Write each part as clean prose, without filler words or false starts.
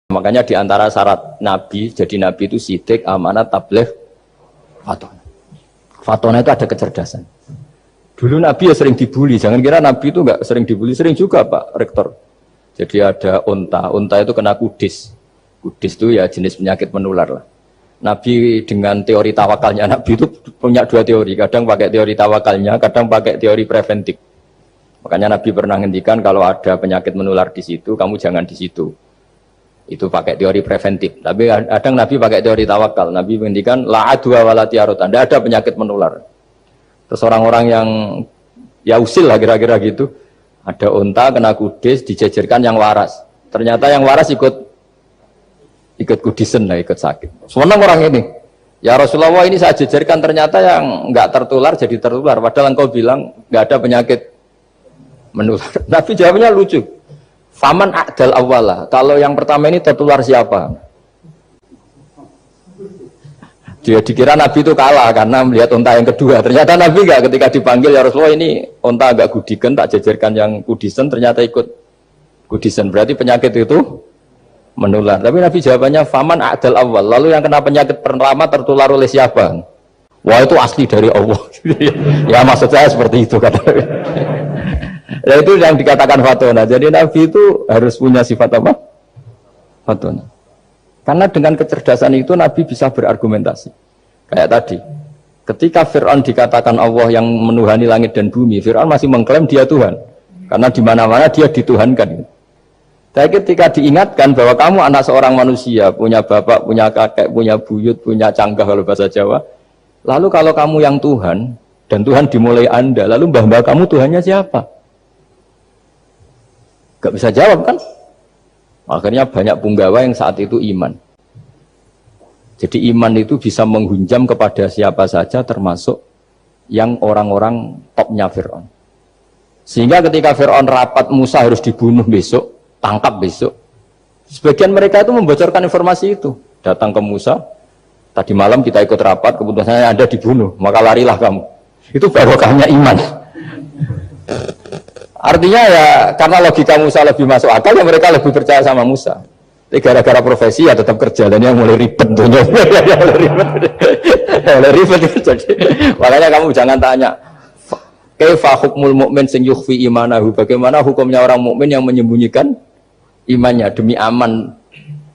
Makanya di antara syarat Nabi, jadi Nabi itu sidik, amanah, tabligh, fatona. Fatona itu ada kecerdasan. Dulu Nabi ya sering dibully, jangan kira Nabi itu enggak sering dibully, sering juga Pak Rektor. Jadi ada unta itu kena kudis. Kudis itu ya jenis penyakit menular lah. Nabi dengan teori tawakalnya, Nabi itu punya dua teori, kadang pakai teori tawakalnya, kadang pakai teori preventif. Makanya Nabi pernah ngendikan kalau ada penyakit menular di situ, kamu jangan di situ. Itu pakai teori preventif. Tapi kadang Nabi pakai teori tawakal. Nabi menghentikan la adwa wala tiarut. Tidak ada penyakit menular. Terus orang-orang yang ya usil lah kira-kira gitu. Ada unta kena kudis dijejerkan yang waras. Ternyata yang waras ikut kudisen lah, ikut sakit. Senang orang ini. Ya Rasulullah ini saya jejerkan ternyata yang enggak tertular jadi tertular. Padahal engkau bilang enggak ada penyakit menular. Nabi jawabnya lucu. Faman a'dal awwalah. Kalau yang pertama ini tertular siapa? Dia dikira Nabi itu kalah karena melihat unta yang kedua. Ternyata Nabi enggak, ketika dipanggil ya Rasulullah ini unta agak gudikan, tak jejerkan yang kudisen, ternyata ikut kudisen. Berarti penyakit itu menular. Tapi Nabi jawabannya faman a'dal awwal. Lalu yang kena penyakit pertama tertular oleh siapa? Wah itu asli dari Allah. Ya maksud saya seperti itu kata. Ya itu yang dikatakan fatona. Jadi Nabi itu harus punya sifat apa? Fatona. Karena dengan kecerdasan itu Nabi bisa berargumentasi. Kayak tadi, ketika Fir'aun dikatakan Allah yang menuhani langit dan bumi, Fir'aun masih mengklaim dia Tuhan. Karena di mana-mana dia dituhankan. Tapi ketika diingatkan bahwa kamu anak seorang manusia, punya bapak, punya kakek, punya buyut, punya canggah kalau bahasa Jawa. Lalu kalau kamu yang Tuhan, dan Tuhan dimulai Anda, lalu mbah-mbah kamu Tuhannya siapa? Gak bisa jawab kan? Akhirnya banyak punggawa yang saat itu iman. Jadi iman itu bisa menghunjam kepada siapa saja termasuk yang orang-orang topnya Fir'aun. Sehingga ketika Fir'aun rapat Musa harus dibunuh besok, tangkap besok. Sebagian mereka itu membocorkan informasi itu. Datang ke Musa, tadi malam kita ikut rapat, keputusannya Anda dibunuh, maka larilah kamu. Itu barokahnya iman. Artinya ya karena logika Musa lebih masuk akal ya mereka lebih percaya sama Musa. Tapi gara-gara profesi ya tetap kerja dan yang mulai ribet tuh. mulai ribet jadi. Makanya kamu jangan tanya kaifa hukmul mukmin sing yukhfi imanahu, bagaimana hukumnya orang mukmin yang menyembunyikan imannya demi aman.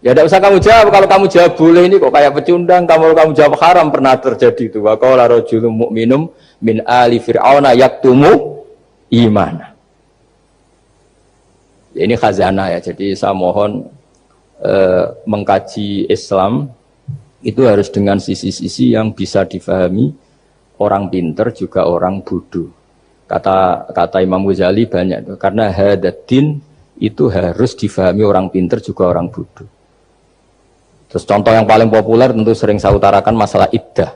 Ya tidak usah kamu jawab, kalau kamu jawab boleh ini kok kayak pecundang, kamu jawab haram pernah terjadi itu. Wa qala rajulun mu'minum min ali fir'auna yaktumu imana. Ini khazanah ya, jadi saya mohon mengkaji Islam itu harus dengan sisi-sisi yang bisa difahami orang pinter juga orang bodoh. Kata Imam Ghazali banyak itu, karena hadatin itu harus difahami orang pinter juga orang bodoh. Terus contoh yang paling populer tentu sering saya utarakan masalah iddah.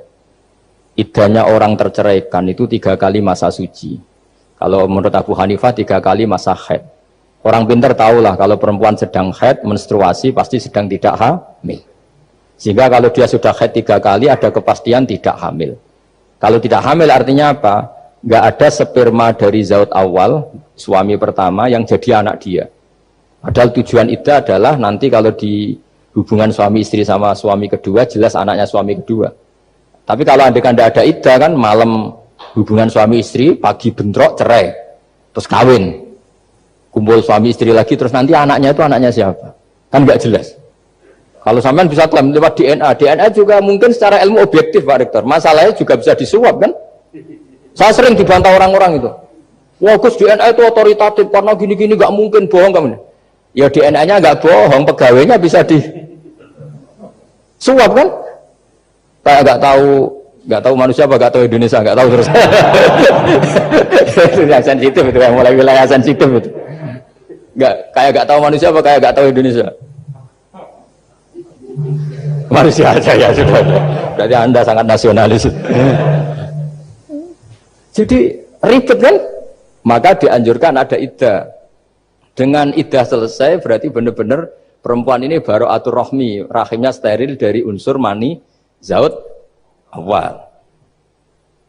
Iddahnya orang terceraikan itu 3 kali masa suci. Kalau menurut Abu Hanifah 3 kali masa haid. Orang pintar tahulah kalau perempuan sedang haid, menstruasi pasti sedang tidak hamil. Sehingga kalau dia sudah haid 3 kali ada kepastian tidak hamil. Kalau tidak hamil artinya apa? Nggak ada sperma dari zaut awal, suami pertama yang jadi anak dia. Padahal tujuan iddah adalah nanti kalau di hubungan suami istri sama suami kedua, jelas anaknya suami kedua. Tapi kalau andai kan tidak ada iddah kan malam hubungan suami istri, pagi bentrok cerai, terus kawin. Kumpul suami istri lagi, terus nanti anaknya itu anaknya siapa? Kan nggak jelas. Kalau sampean bisa klaim lewat DNA juga mungkin secara ilmu objektif Pak Rektor. Masalahnya juga bisa disuap kan? Saya sering dibantah orang-orang itu. Wah Gus DNA itu otoritatif karena gini-gini nggak mungkin bohong kamu. Ya DNA-nya nggak bohong, pegawainya bisa disuap kan? Kayak nggak tahu manusia apa nggak tahu Indonesia nggak tahu terus. Itu yang sensitif itu, yang mulai wilayah sensitif itu. Nggak tahu manusia apa kayak nggak tahu Indonesia. Manusia aja ya sudah. Berarti Anda sangat nasionalis. Jadi ribet kan? Maka dianjurkan ada iddah. Dengan iddah selesai berarti benar-benar perempuan ini baru atur rohmi, rahimnya steril dari unsur mani zaut awal.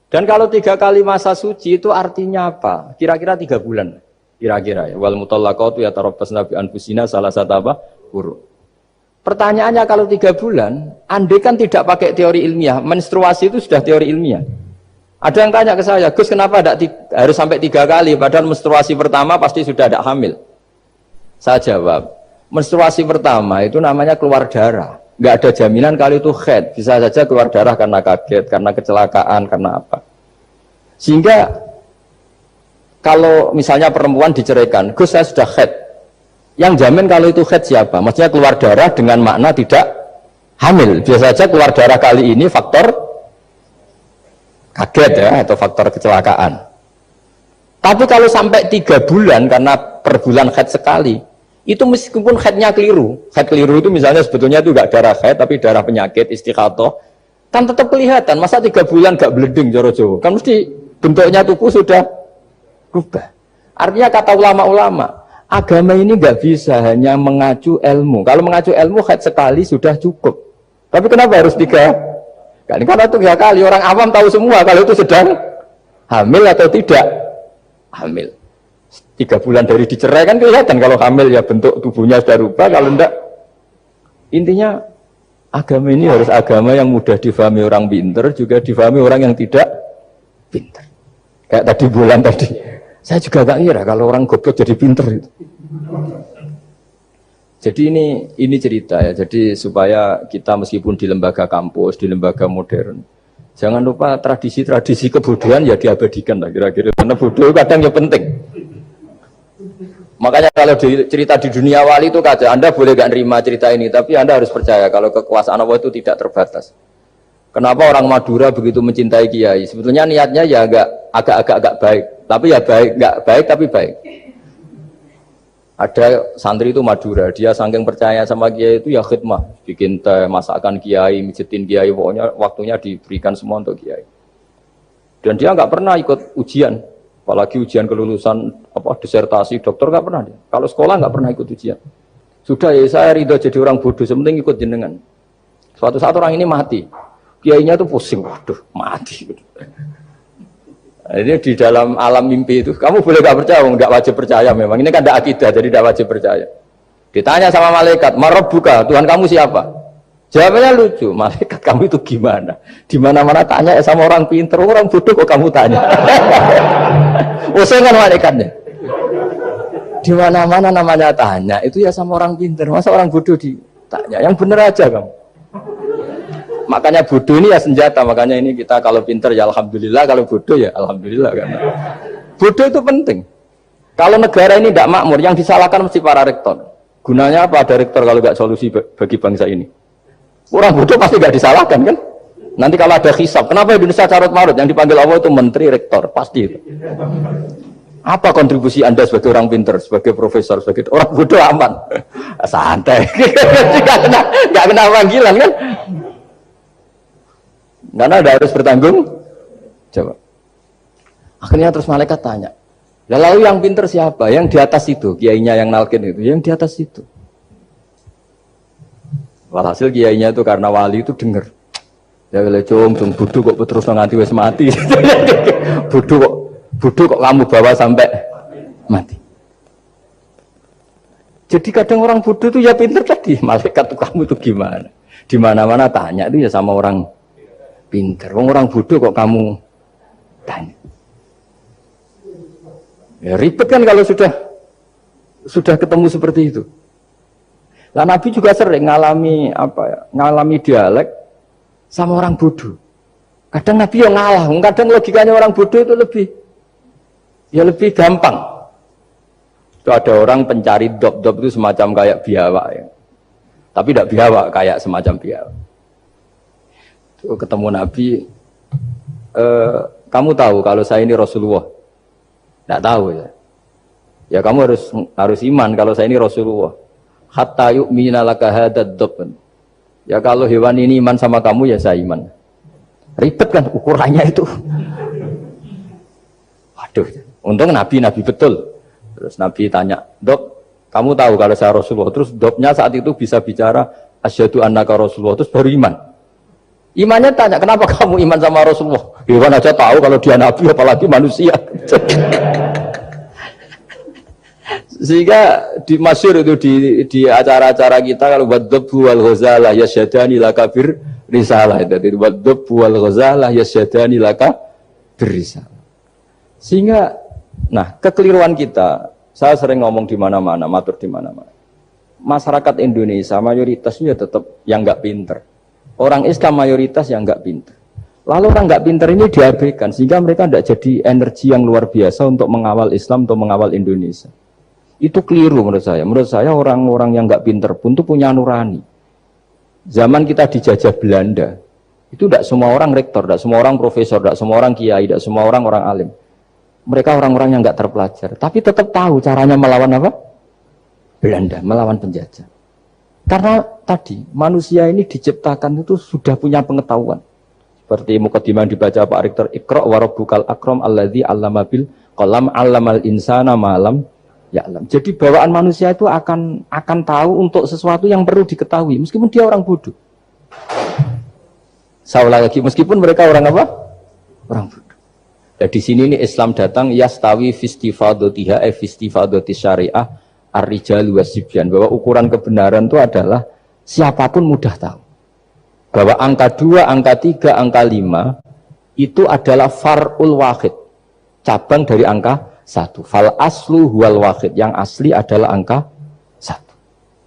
Dan kalau 3 kali masa suci itu artinya apa? Kira-kira 3 bulan. Kira-kira ya. Wal mutallaqatu yatarabbasna bi anfusina salah satu apa? Quru. Pertanyaannya kalau 3 bulan, andai kan tidak pakai teori ilmiah, menstruasi itu sudah teori ilmiah. Ada yang tanya ke saya, Gus kenapa harus sampai 3 kali, padahal menstruasi pertama pasti sudah ada hamil. Saya jawab, menstruasi pertama itu namanya keluar darah. Nggak ada jaminan kalau itu haid, bisa saja keluar darah karena kaget, karena kecelakaan, karena apa. Sehingga kalau misalnya perempuan diceraikan, Gus saya sudah haid. Yang jamin kalau itu haid siapa? Maksudnya keluar darah dengan makna tidak hamil. Biasa saja keluar darah kali ini faktor kaget ya, atau faktor kecelakaan. Tapi kalau sampai 3 bulan, karena per bulan haid sekali, itu meskipun haidnya keliru. Haid keliru itu misalnya sebetulnya itu enggak darah haid, tapi darah penyakit, istikhathah, kan tetap kelihatan. Masa 3 bulan enggak bleeding, Joro Jawa? Kan mesti bentuknya tubuh sudah berubah. Artinya kata ulama-ulama, agama ini nggak bisa hanya mengacu ilmu. Kalau mengacu ilmu haid sekali sudah cukup. Tapi kenapa harus 3 kali? Karena itu 3 kali orang awam tahu semua kalau itu sedang hamil atau tidak hamil. 3 bulan dari dicerai kan kelihatan kalau hamil ya bentuk tubuhnya sudah rubah. Kalau enggak, intinya agama ini harus agama yang mudah difahami orang pinter, juga difahami orang yang tidak pinter. Kayak tadi bulan tadi. Saya juga gak ngira kalau orang goblok jadi pinter itu. Jadi ini cerita ya. Jadi supaya kita meskipun di lembaga kampus, di lembaga modern, jangan lupa tradisi-tradisi kebodohan ya diabadikan lah kira-kira. Karena bodoh kadang ya penting. Makanya kalau cerita di dunia wali itu kaca, Anda boleh gak nerima cerita ini, tapi Anda harus percaya kalau kekuasaan Allah itu tidak terbatas. Kenapa orang Madura begitu mencintai kiai? Sebetulnya niatnya ya agak baik, tapi ya baik, nggak baik tapi baik. Ada santri itu Madura, dia saking percaya sama kiai itu ya khidmah, bikin teh, masakan kiai, mijetin kiai, pokoknya waktunya diberikan semua untuk kiai. Dan dia nggak pernah ikut ujian, apalagi ujian kelulusan disertasi dokter nggak pernah dia. Kalau sekolah nggak pernah ikut ujian. Sudah ya saya ridho jadi orang bodoh, sementing ikut jenengan. Suatu saat orang ini mati. Kiainya tuh pusing, waduh mati. Ini di dalam alam mimpi itu, kamu boleh gak percaya, nggak wajib percaya memang. Ini kan ada akidah, jadi tidak wajib percaya. Ditanya sama malaikat, Marabbuka, Tuhan kamu siapa? Jawabnya lucu, malaikat kamu itu gimana? Di mana-mana tanya sama orang pinter, orang bodoh kok kamu tanya? Usengan malaikatnya. Di mana-mana namanya tanya, itu ya sama orang pinter, masa orang bodoh ditanya? Yang bener aja kamu. Makanya bodoh ini ya senjata, makanya ini kita kalau pinter ya alhamdulillah, kalau bodoh ya alhamdulillah. Karena bodoh itu penting. Kalau negara ini tidak makmur, yang disalahkan mesti para rektor. Gunanya apa ada rektor kalau nggak solusi bagi bangsa ini? Orang bodoh pasti nggak disalahkan kan? Nanti kalau ada hisab, kenapa Indonesia carut marut? Yang dipanggil Allah itu menteri, rektor, pasti itu. Apa kontribusi Anda sebagai orang pinter, sebagai profesor, sebagai orang bodoh aman? Santai, nggak kena panggilan kan? Karena ada harus bertanggung jawab. Akhirnya terus malaikat tanya, lalu yang pinter siapa? Yang di atas itu, kiainya yang nalkin itu, yang di atas itu. Walhasil kiainya itu karena wali itu dengar. Ya cung bodoh kok terus nganti wis mati. bodoh kok kamu bawa sampai mati. Jadi kadang orang bodoh itu ya pinter tadi. Malaikat tuh kamu itu gimana? Di mana-mana tanya itu ya sama orang pinter. Orang bodoh kok kamu tanya. Ya ribet kan kalau sudah ketemu seperti itu. Lah Nabi juga sering ngalami dialek sama orang bodoh. Kadang Nabi yang ngalah, kadang logikanya orang bodoh itu lebih gampang. Itu ada orang pencari dop itu semacam kayak biawak ya. Tapi tidak biawak, kayak semacam biawak. Ketemu Nabi, kamu tahu kalau saya ini Rasulullah? Tidak tahu ya. Ya kamu harus iman kalau saya ini Rasulullah. Hatta yu'mina laka hadad dhabban. Ya kalau hewan ini iman sama kamu ya saya iman. Ribet kan ukurannya itu. Waduh, untung Nabi betul. Terus Nabi tanya, Dok, kamu tahu kalau saya Rasulullah? Terus Doknya saat itu bisa bicara asyhadu annaka Rasulullah, terus baru iman. Imannya tanya, kenapa kamu iman sama Rasulullah? Hewan aja tahu kalau dia Nabi, apalagi manusia. Sehingga di masyhur itu di acara-acara kita kalau wadzabu wal ghazalah yasyadani laka bir risalah itu wadzabu wal ghazalah yasyadani laka bir risalah. Sehingga nah, kekeliruan kita, saya sering ngomong di mana-mana, matur di mana-mana. Masyarakat Indonesia mayoritasnya tetap yang enggak pinter. Orang Islam mayoritas yang enggak pinter. Lalu orang enggak pinter ini diabaikan sehingga mereka tidak jadi energi yang luar biasa untuk mengawal Islam atau mengawal Indonesia. Itu keliru menurut saya. Menurut saya orang-orang yang nggak pinter pun itu punya nurani. Zaman kita dijajah Belanda, itu tidak semua orang rektor, tidak semua orang profesor, tidak semua orang kiai, tidak semua orang alim. Mereka orang-orang yang nggak terpelajar, tapi tetap tahu caranya melawan apa? Belanda, melawan penjajah. Karena tadi manusia ini diciptakan itu sudah punya pengetahuan. Seperti mukadimah dibaca Pak Rektor, Iqra wa rabbukal akram alladzi 'allama bil qalam 'allamal insana ma lam ya alam. Jadi bawaan manusia itu akan tahu untuk sesuatu yang perlu diketahui meskipun dia orang bodoh. Saya lagi meskipun mereka orang apa? Orang bodoh. Nah, di sini ini Islam datang yastawi fistifadatiha fistifadati syariah ar-rijal wasibyan, bahwa ukuran kebenaran itu adalah siapapun mudah tahu. Bahwa angka 2, angka 3, angka 5 itu adalah far'ul wahid. Cabang dari angka 1. Fal aslu huwal wahid, yang asli adalah angka 1.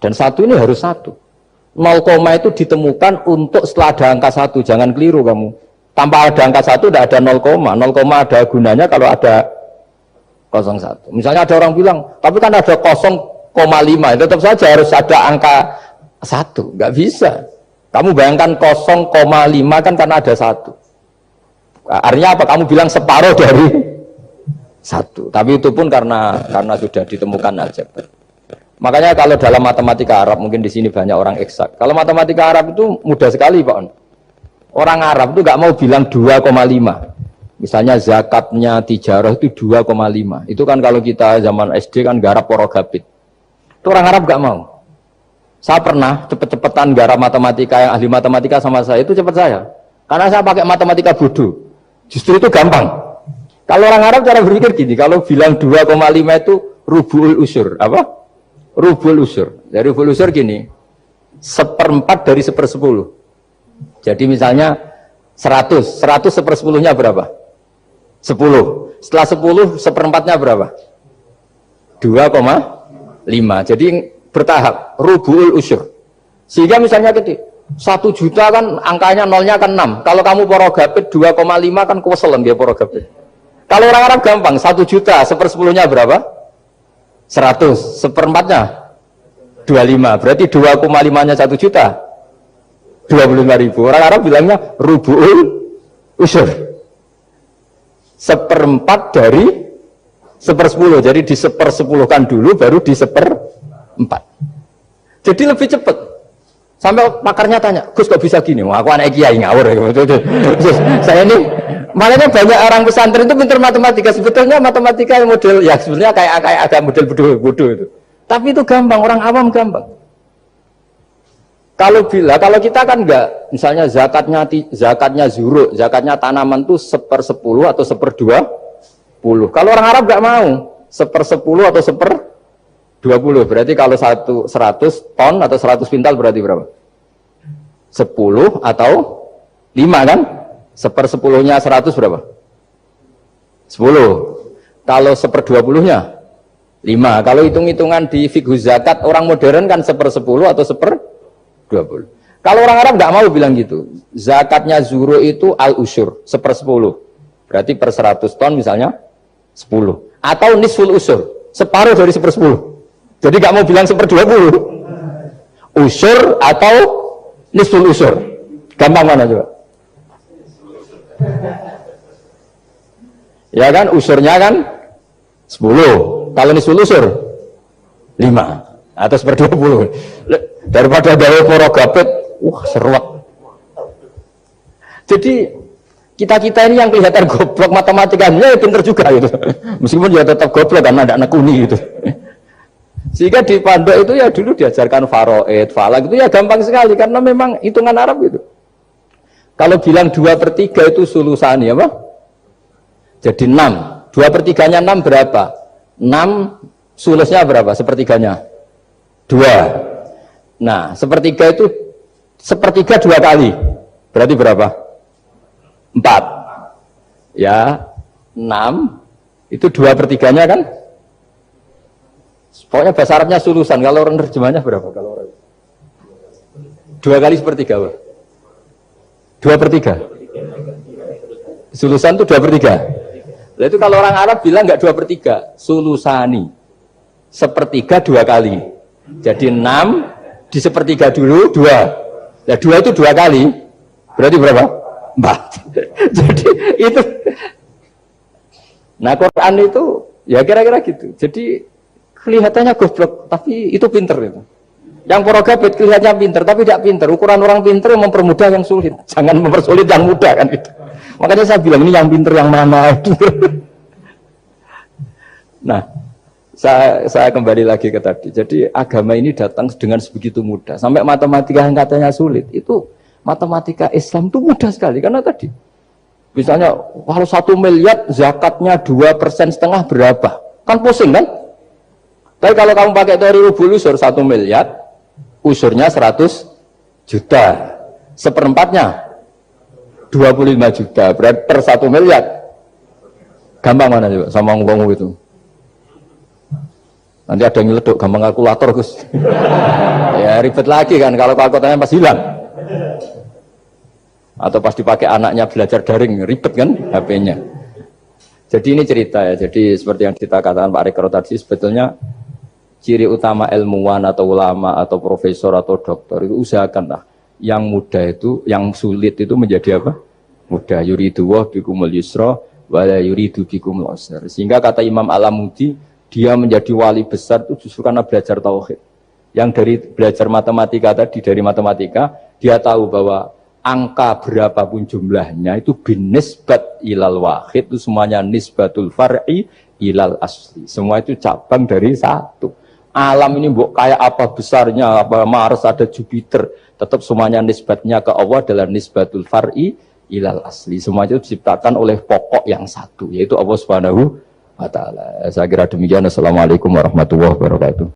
Dan 1 ini harus 1. 0, itu ditemukan untuk setelah ada angka 1. Jangan keliru kamu. Tanpa ada angka 1 tidak ada 0. 0, ada gunanya kalau ada 0,1. Misalnya ada orang bilang, tapi kan ada 0,5. Tetap saja harus ada angka 1. Enggak bisa. Kamu bayangkan 0,5 kan karena ada 1. Artinya apa? Kamu bilang separuh dari 1, tapi itu pun karena sudah ditemukan aljabar. Makanya kalau dalam matematika Arab, mungkin di sini banyak orang eksak. Kalau matematika Arab itu mudah sekali Pak. Orang Arab itu nggak mau bilang 2,5. Misalnya zakatnya tijarah itu 2,5. Itu kan kalau kita zaman SD kan garap porogabit. Itu orang Arab nggak mau. Saya pernah cepet-cepetan garap matematika, yang ahli matematika sama saya itu cepet saya. Karena saya pakai matematika bodoh. Justru itu gampang. Kalau orang Arab cara berpikir gini, kalau bilang 2,5 itu rubul usur, apa? Rubul usur. Dari rubul usur gini, 1/4 dari 1/10. Jadi misalnya 100 1/10-nya berapa? 10. Setelah 10, 1/4-nya berapa? 2,5. Jadi bertahap, rubul usur. Sehingga misalnya gitu, 1 juta kan angkanya nolnya kan 6. Kalau kamu porogabit 2,5 kan kuweselen dia porogabit. Kalau orang Arab gampang, 1 juta, 1/10-nya berapa? 100, 1/4-nya 25, berarti 2,5-nya 1 juta, 25.000. Orang Arab bilangnya rubu'ul usur. 1/4 dari 1/10, jadi di 1/10-kan dulu, baru di 1/4. Jadi lebih cepat. Sampai pakarnya tanya, Gus kok bisa gini? Wah, aku anak kiai ngawur. Saya ini makanya banyak orang pesantren itu pintar matematika. Sebetulnya matematika model ya sebenarnya kayak agak model bodoh itu. Tapi itu gampang, orang awam gampang. Kalau kita kan enggak, misalnya zakatnya zuruk, zakatnya tanaman itu 1/10 atau 1/20. Kalau orang Arab enggak mau 1/10 atau 1/20. Berarti kalau 100 ton atau 100 pintal berarti berapa? 10 atau 5 kan? 1/10-nya 100 berapa? 10. Kalau 1/20-nya 5. Kalau hitung-hitungan di fikih zakat orang modern kan 1/10 atau 1/20. Kalau orang Arab nggak mau bilang gitu. Zakatnya zuru itu al-usyur 1/10. Berarti per 100 ton misalnya 10. Atau nisful usyur, separuh dari 1/10. Jadi nggak mau bilang 1/20. Usyur atau nisful usyur. Gampang mana coba? Ya kan, usurnya kan 10. Kalau nisful usur 5 atau 1/20. Daripada gawe porogabit, seruak. Jadi kita ini yang kelihatan goblok matematikanya ya pinter juga gitu. Meskipun ya tetap goblok karena ada nekuni gitu. Sehingga di pondok itu ya dulu diajarkan faraid, falak itu ya gampang sekali karena memang hitungan Arab gitu. Kalau bilang 2/3 itu sulusani apa? Jadi 6. 2/3-nya 6 berapa? 6 Sulusnya berapa? Sepertiganya? 2. Nah, sepertiga itu sepertiga 2 kali. Berarti berapa? 4. Ya, 6. Itu 2/3-nya kan? Pokoknya bahasa Arabnya sulusan. Kalau orang terjemahnya berapa? Kalau orang 2 kali sepertiga. 2/3. Sulusan itu 2/3. Nah, itu kalau orang Arab bilang nggak 2/3, sulusani. Sepertiga 2 kali. Jadi 6 di sepertiga dulu 2. Nah 2 itu 2 kali. Berarti berapa? 4. Jadi itu. Nah Quran itu ya kira-kira gitu. Jadi kelihatannya goblok, tapi itu pinter itu. Yang porogabit kelihatannya pinter, tapi tidak pinter. Ukuran orang pinter mempermudah yang sulit. Jangan mempersulit yang mudah kan itu. Makanya saya bilang ini yang pinter yang mana. Nah, saya kembali lagi ke tadi. Jadi agama ini datang dengan sebegitu mudah. Sampai matematika yang katanya sulit, itu matematika Islam itu mudah sekali. Karena tadi, misalnya kalau 1 miliar zakatnya 2,5% berapa? Kan pusing kan? Tapi kalau kamu pakai teori rubul usur 1 miliar, usurnya 100 juta. Seperempatnya 25 juta. Berarti per 1 miliar. Gampang mana coba sama ngomong itu? Nanti ada yang nyeleduk, gampang kalkulator Gus. Ya ribet lagi kan kalau kalkulatornya pas hilang. Atau pas dipakai anaknya belajar daring, ribet kan HP-nya. Jadi ini cerita ya, jadi seperti yang kita katakan Pak Rekro tadi, sebetulnya ciri utama ilmuwan atau ulama atau profesor atau dokter itu usahakanlah yang mudah itu, yang sulit itu menjadi apa? Mudah. Yuridu wa bikumul yusra wa la yuridu bikumul usra. Sehingga kata Imam Alamudi, dia menjadi wali besar itu justru karena belajar tauhid. Yang dari belajar matematika tadi, dari matematika, dia tahu bahwa angka berapapun jumlahnya itu binisbat ilal wahid, itu semuanya nisbatul far'i ilal asli. Semua itu cabang dari satu. Alam ini kayak apa besarnya, apa Mars, ada Jupiter, tetap semuanya nisbatnya ke Allah adalah nisbatul far'i ilal asli. Semua itu diciptakan oleh pokok yang satu, yaitu Allah Subhanahu wa ta'ala. Saya kira demikian. Assalamualaikum warahmatullahi wabarakatuh.